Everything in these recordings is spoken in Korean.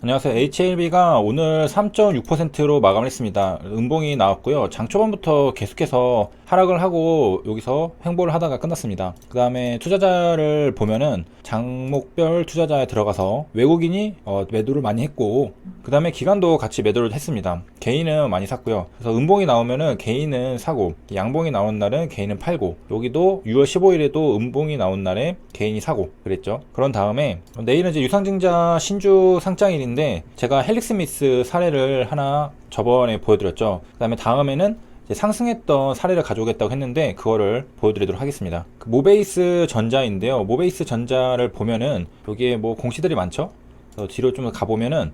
안녕하세요. HLB가 오늘 3.6%로 마감을 했습니다. 음봉이 나왔고요. 장 초반부터 계속해서 하락을 하고 여기서 횡보를 하다가 끝났습니다. 그 다음에 투자자를 보면은 장목별 투자자에 들어가서 외국인이 매도를 많이 했고, 그 다음에 기관도 같이 매도를 했습니다. 개인은 많이 샀고요. 그래서 음봉이 나오면은 개인은 사고, 양봉이 나온 날은 개인은 팔고, 여기도 6월 15일에도 음봉이 나온 날에 개인이 사고 그랬죠. 그런 다음에 내일은 이제 유상증자 신주 상장일인데, 제가 헬릭스미스 사례를 하나 저번에 보여드렸죠. 그 다음에 다음에는 이제 상승했던 사례를 가져오겠다고 했는데 그거를 보여드리도록 하겠습니다. 그 모베이스 전자인데요. 모베이스 전자를 보면은 여기에 뭐 공시들이 많죠. 뒤로 좀 가보면은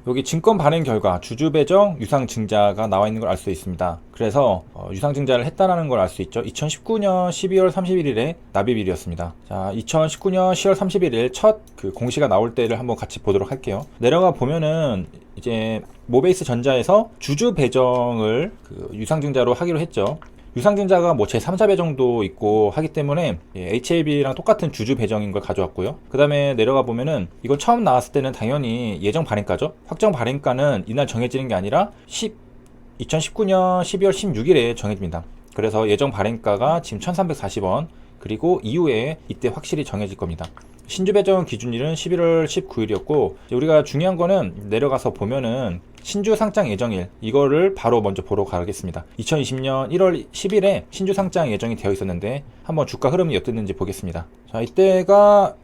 여기 증권 발행 결과 주주 배정 유상증자가 나와 있는 걸 알 수 있습니다. 그래서 유상증자를 했다라는 걸 알 수 있죠. 2019년 12월 31일에 납입일이었습니다. 자, 2019년 10월 31일 첫 그 공시가 나올 때를 한번 같이 보도록 할게요. 내려가 보면은 이제 모베이스 전자에서 주주 배정을 그 유상증자로 하기로 했죠. 유상증자가 뭐 제3자 배정도 있고 하기 때문에 HLB랑 똑같은 주주 배정인 걸 가져왔고요. 그 다음에 내려가 보면은 이건 처음 나왔을 때는 당연히 예정 발행가죠. 확정 발행가는 이날 정해지는 게 아니라 2019년 12월 16일에 정해집니다. 그래서 예정 발행가가 지금 1340원, 그리고 이후에 이때 확실히 정해질 겁니다. 신주 배정 기준일은 11월 19일이었고, 우리가 중요한 거는 내려가서 보면은 신주 상장 예정일, 이거를 바로 먼저 보러 가겠습니다. 2020년 1월 10일에 신주 상장 예정이 되어 있었는데 한번 주가 흐름이 어땠는지 보겠습니다. 자, 이때가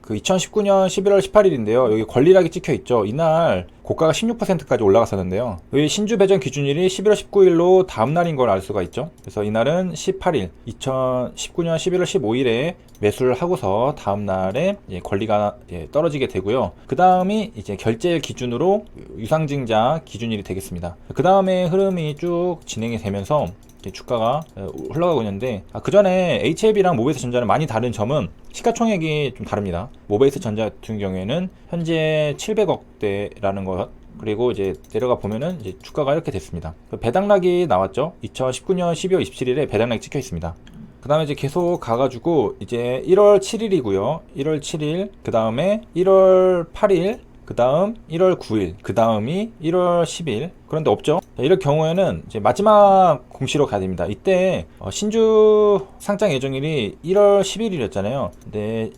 그 2019년 11월 18일인데요. 여기 권리락이 찍혀 있죠. 이날 고가가 16%까지 올라갔었는데요. 여기 신주 배정 기준일이 11월 19일로 다음 날인 걸 알 수가 있죠. 그래서 이날은 18일, 2019년 11월 15일에 매수를 하고서 다음 날에 권리가 떨어지게 되고요. 그 다음이 이제 결제일 기준으로 유상증자 기준일이 되겠습니다. 그 다음에 흐름이 쭉 진행이 되면서 주가가 흘러가고 있는데, 그 전에 HLB랑 모베이스 전자는 많이 다른 점은 시가총액이 좀 다릅니다. 모베이스 전자 같은 경우에는 현재 700억대라는 것, 그리고 이제 내려가 보면은 이제 주가가 이렇게 됐습니다. 배당락이 나왔죠. 2019년 12월 27일에 배당락이 찍혀 있습니다. 그 다음에 이제 계속 가가지고 이제 1월 7일이고요. 1월 7일, 그 다음에 1월 8일, 그 다음 1월 9일, 그 다음이 1월 10일. 그런데 없죠. 이럴 경우에는 이제 마지막 공시로 가야 됩니다. 이때 신주 상장 예정일이 1월 10일이었잖아요. 근데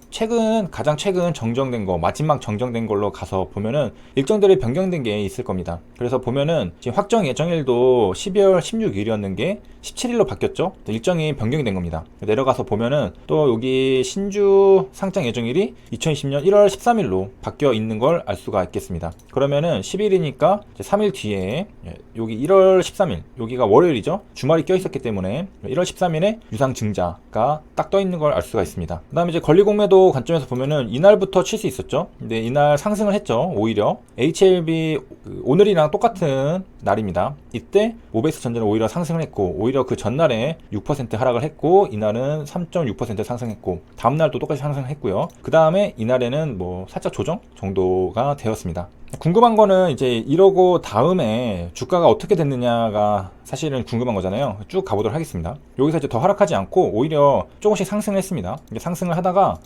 가장 최근 정정된 거, 마지막 정정된 걸로 가서 보면은 일정들이 변경된 게 있을 겁니다. 그래서 보면은 지금 확정 예정일도 12월 16일이었는 게 17일로 바뀌었죠. 일정이 변경이 된 겁니다. 내려가서 보면은 또 여기 신주 상장 예정일이 2020년 1월 13일로 바뀌어 있는 걸 알 수가 있겠습니다. 그러면은 10일이니까 3일 뒤에 여기 1월 13일, 여기가 월요일이죠. 주말이 껴 있었기 때문에 1월 13일에 유상증자가 딱 떠 있는 걸 알 수가 있습니다. 그 다음에 이제 권리공매도 관점에서 보면은 이날부터 칠 수 있었죠. 근데 이날 상승을 했죠. 오히려 HLB 오늘이랑 똑같은 날입니다. 이때 모베이스 전자는 오히려 상승을 했고, 오히려 그 전날에 6% 하락을 했고, 이날은 3.6% 상승했고, 다음날도 똑같이 상승했고요. 그 다음에 이날에는 뭐 살짝 조정 정도가 되었습니다. 궁금한 거는 이제 이러고 다음에 주가가 어떻게 됐느냐가 사실은 궁금한 거잖아요. 쭉 가보도록 하겠습니다. 여기서 이제 더 하락하지 않고 오히려 조금씩 상승을 했습니다. 상승을 하다가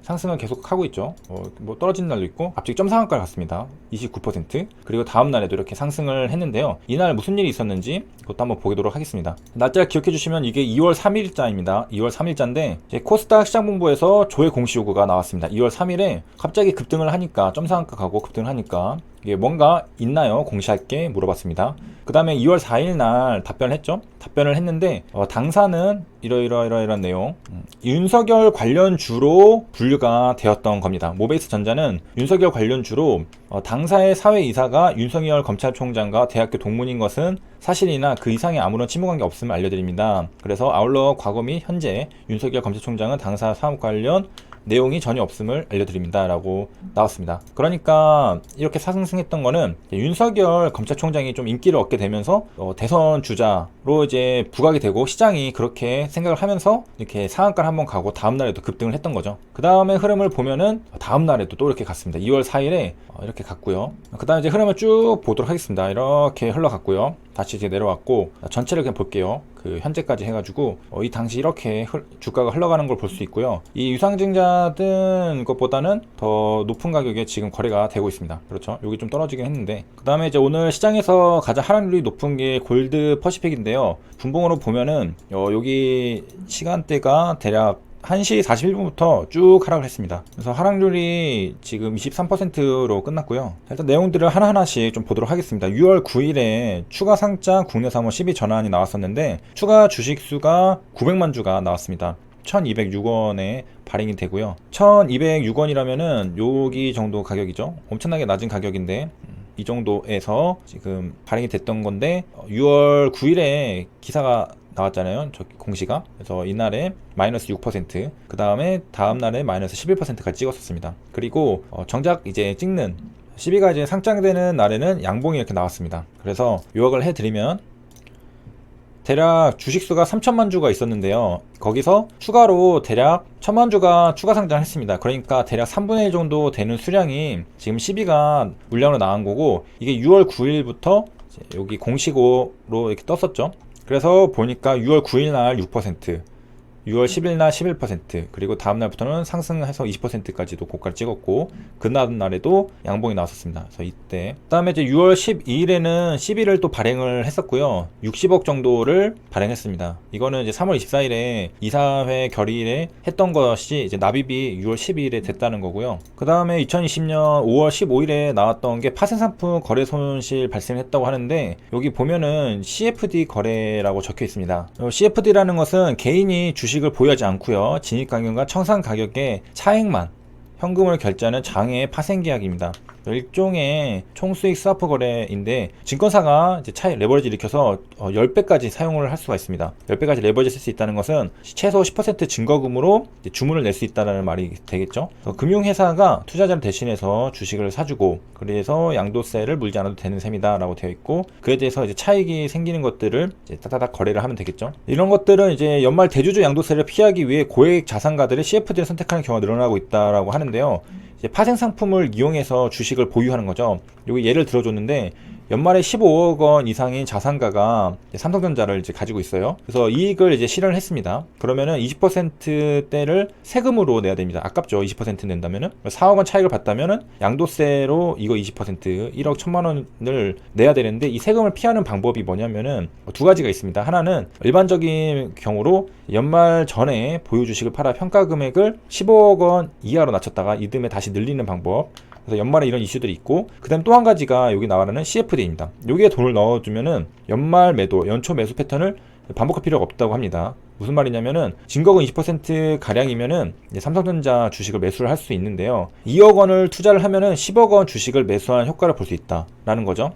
상승을 계속 하고 있죠. 뭐 떨어지는 날도 있고 갑자기 점상한가를 갔습니다. 29%. 그리고 다음 날에도 이렇게 상승을 했는데요. 이날 무슨 일이 있었는지 그것도 한번 보도록 하겠습니다. 날짜를 기억해 주시면 이게 2월 3일자입니다. 2월 3일자인데 코스닥 시장본부에서 조회 공시 요구가 나왔습니다. 2월 3일에 갑자기 급등을 하니까, 점상한가 가고 급등을 하니까 이게 뭔가 있나요? 공시할 게 물어봤습니다. 그 다음에 2월 4일 날 답변을 했죠. 답변을 했는데 당사는 이런 내용, 윤석열 관련주로 분류가 되었던 겁니다. 모베이스 전자는 윤석열 관련주로 당사의 사회이사가 윤석열 검찰총장과 대학교 동문인 것은 사실이나 그 이상의 아무런 친분관계 없음을 알려드립니다. 그래서 아울러 과거 및 현재 윤석열 검찰총장은 당사 사업 관련 내용이 전혀 없음을 알려드립니다 라고 나왔습니다. 그러니까 이렇게 상승했던 거는 윤석열 검찰총장이 좀 인기를 얻게 되면서 대선 주자로 이제 부각이 되고, 시장이 그렇게 생각을 하면서 이렇게 상한가를 한번 가고 다음날에도 급등을 했던 거죠. 그 다음에 흐름을 보면은 다음날에도 또 이렇게 갔습니다. 2월 4일에 이렇게 갔고요. 그 다음에 이제 흐름을 쭉 보도록 하겠습니다. 이렇게 흘러갔고요. 다시 이제 내려왔고, 전체를 그냥 볼게요. 그 현재까지 해가지고 이 당시 이렇게 주가가 흘러가는 걸 볼 수 있고요. 이 유상증자 뜬 것보다는 더 높은 가격에 지금 거래가 되고 있습니다. 그렇죠. 여기 좀 떨어지긴 했는데, 그 다음에 이제 오늘 시장에서 가장 하락률이 높은 게 골드 퍼시픽인데요. 분봉으로 보면은 여기 시간대가 대략 1시 41분부터 쭉 하락을 했습니다. 그래서 하락률이 지금 23%로 끝났고요. 일단 내용들을 하나하나씩 좀 보도록 하겠습니다. 6월 9일에 추가 상장 국내 사모 12 전환이 나왔었는데, 추가 주식수가 900만 주가 나왔습니다. 1206원에 발행이 되고요. 1206원이라면은 여기 정도 가격이죠. 엄청나게 낮은 가격인데, 이 정도에서 지금 발행이 됐던 건데, 6월 9일에 기사가 나왔잖아요. 저 공시가. 그래서 이날에 마이너스 6%, 그 다음에 다음날에 마이너스 11%까지 찍었었습니다. 그리고 정작 이제 찍는 12가 이제 상장되는 날에는 양봉이 이렇게 나왔습니다. 그래서 요약을 해드리면, 대략 주식수가 3천만 주가 있었는데요. 거기서 추가로 대략 1000만 주가 추가 상장했습니다. 그러니까 대략 3분의 1 정도 되는 수량이 지금 12가 물량으로 나온 거고, 이게 6월 9일부터 여기 공시고로 이렇게 떴었죠. 그래서 보니까 6월 9일 날 6%, 6월 10일 날 11%, 그리고 다음 날부터는 상승해서 20%까지도 고가를 찍었고, 그 다음 날에도 양봉이 나왔었습니다. 그래서 이때 그다음에 이제 6월 12일에는 12를 또 발행을 했었고요. 60억 정도를 발행했습니다. 이거는 이제 3월 24일에 이사회 결의에 했던 것이 이제 납입이 6월 12일에 됐다는 거고요. 그 다음에 2020년 5월 15일에 나왔던 게 파생상품 거래 손실 발생했다고 하는데, 여기 보면은 CFD 거래라고 적혀 있습니다. CFD라는 것은 개인이 주식을 보유하지 않고요, 진입 가격과 청산 가격의 차액만 현금을 결제하는 장외의 파생계약입니다. 일종의 총수익 스와프 거래인데, 증권사가 이제 차익 레버리지 일으켜서 10배까지 사용을 할 수가 있습니다. 10배까지 레버리지 쓸 수 있다는 것은 최소 10% 증거금으로 주문을 낼 수 있다는 말이 되겠죠. 금융회사가 투자자를 대신해서 주식을 사주고, 그래서 양도세를 물지 않아도 되는 셈이다 라고 되어 있고, 그에 대해서 이제 차익이 생기는 것들을 이제 따다닥 거래를 하면 되겠죠. 이런 것들은 이제 연말 대주주 양도세를 피하기 위해 고액 자산가들이 CFD를 선택하는 경우가 늘어나고 있다라고 하는데요. 이제 파생 상품을 이용해서 주식을 보유하는 거죠. 여기 예를 들어줬는데, 연말에 15억 원 이상인 자산가가 삼성전자를 이제 가지고 있어요. 그래서 이익을 이제 실현을 했습니다. 그러면은 20%대를 세금으로 내야 됩니다. 아깝죠. 20% 낸다면은. 4억 원 차익을 봤다면은 양도세로 이거 20%, 1억 1천만 원을 내야 되는데, 이 세금을 피하는 방법이 뭐냐면은 두 가지가 있습니다. 하나는 일반적인 경우로 연말 전에 보유 주식을 팔아 평가 금액을 15억 원 이하로 낮췄다가 이듬해 다시 늘리는 방법. 그래서 연말에 이런 이슈들이 있고, 그 다음 또 한 가지가 여기 나와라는 CFD입니다. 여기에 돈을 넣어주면은 연말 매도, 연초 매수 패턴을 반복할 필요가 없다고 합니다. 무슨 말이냐면은, 증거금 20% 가량이면은 삼성전자 주식을 매수를 할 수 있는데요. 2억 원을 투자를 하면은 10억 원 주식을 매수한 효과를 볼 수 있다라는 거죠.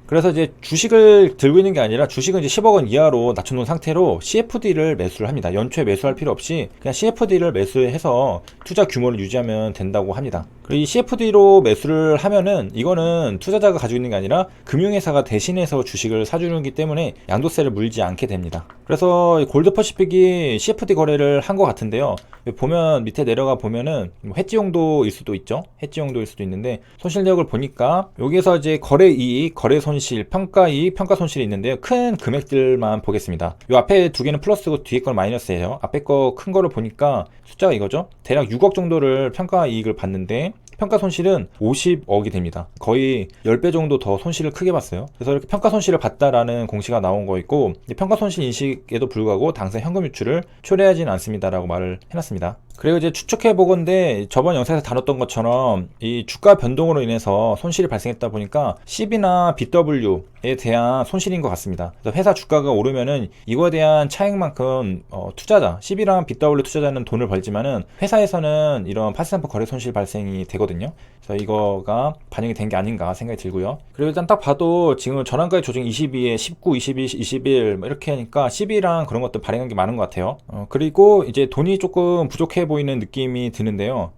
그래서 이제 주식을 들고 있는 게 아니라, 주식은 이제 10억 원 이하로 낮춰놓은 상태로 CFD를 매수를 합니다. 연초에 매수할 필요 없이 그냥 CFD를 매수해서 투자 규모를 유지하면 된다고 합니다. 그리고 이 CFD로 매수를 하면은, 이거는 투자자가 가지고 있는 게 아니라 금융회사가 대신해서 주식을 사주는 기 때문에 양도세를 물지 않게 됩니다. 그래서 골드 퍼시픽이 CFD 거래를 한 것 같은데요. 보면 밑에 내려가 보면은 해지용도일 수도 있죠. 해지용도일 수도 있는데, 손실력을 보니까 여기에서 이제 거래 이익, 거래 손실, 평가 이익, 평가 손실이 있는데요. 큰 금액들만 보겠습니다. 이 앞에 두 개는 플러스고 뒤에 건 마이너스예요. 앞에 거 큰 거를 보니까 숫자가 이거죠. 대략 6억 정도를 평가 이익을 봤는데, 평가 손실은 50억이 됩니다. 거의 10배 정도 더 손실을 크게 봤어요. 그래서 이렇게 평가 손실을 봤다라는 공시가 나온 거 있고, 평가 손실 인식에도 불구하고 당사 현금 유출을 초래하지는 않습니다라고 말을 해놨습니다. 그리고 이제 추측해 보건데, 저번 영상에서 다뤘던 것처럼 이 주가 변동으로 인해서 손실이 발생했다 보니까 CB나 BW에 대한 손실인 것 같습니다. 그래서 회사 주가가 오르면은 이거에 대한 차익만큼 투자자, CB랑 BW 투자자는 돈을 벌지만은 회사에서는 이런 파생상품 거래 손실 발생이 되거든요. 그래서 이거가 반영이 된 게 아닌가 생각이 들고요. 그리고 일단 딱 봐도 지금 전환가액 조정 22에 19, 22, 21 이렇게 하니까 CB랑 그런 것들 발행한 게 많은 것 같아요. 그리고 이제 돈이 조금 부족해 보이는 느낌이 드는데요.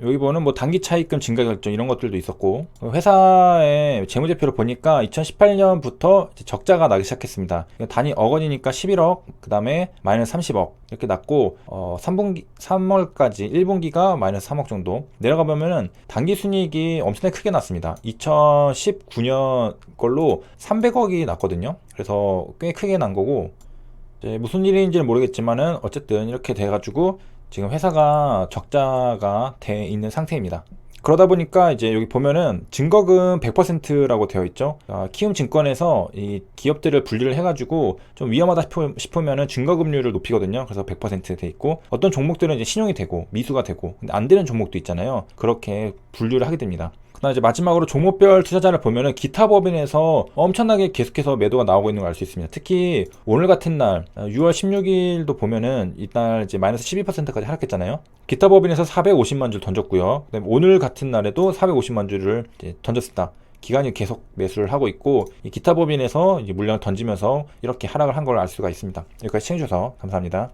여기 보는 뭐 단기 차입금 증가 결정 이런 것들도 있었고, 회사의 재무제표를 보니까 2018년부터 적자가 나기 시작했습니다. 단위 억원이니까 11억, 그 다음에 마이너스 30억 이렇게 났고, 3분기 3월까지 1분기가 마이너스 3억 정도 내려가 보면은 단기 순이익이 엄청나게 크게 났습니다. 2019년 걸로 300억이 났거든요. 그래서 꽤 크게 난 거고, 이제 무슨 일인지는 모르겠지만은 어쨌든 이렇게 돼가지고 지금 회사가 적자가 돼 있는 상태입니다. 그러다 보니까 이제 여기 보면은 증거금 100%라고 되어 있죠. 키움증권에서 이 기업들을 분리를 해가지고 좀 위험하다 싶으면은 증거금률을 높이거든요. 그래서 100%돼 있고, 어떤 종목들은 이제 신용이 되고 미수가 되고 근데 안 되는 종목도 있잖아요. 그렇게 분류를 하게 됩니다. 그다음 이제 마지막으로 종목별 투자자를 보면은 기타 법인에서 엄청나게 계속해서 매도가 나오고 있는 걸 알 수 있습니다. 특히 오늘 같은 날 6월 16일도 보면은 이날 이제 마이너스 12%까지 하락했잖아요. 기타 법인에서 450만 줄 던졌고요. 그다음에 오늘 같은 날에도 450만 줄을 이제 던졌습니다. 기관이 계속 매수를 하고 있고, 이 기타 법인에서 이제 물량을 던지면서 이렇게 하락을 한 걸 알 수가 있습니다. 여기까지 시청해주셔서 감사합니다.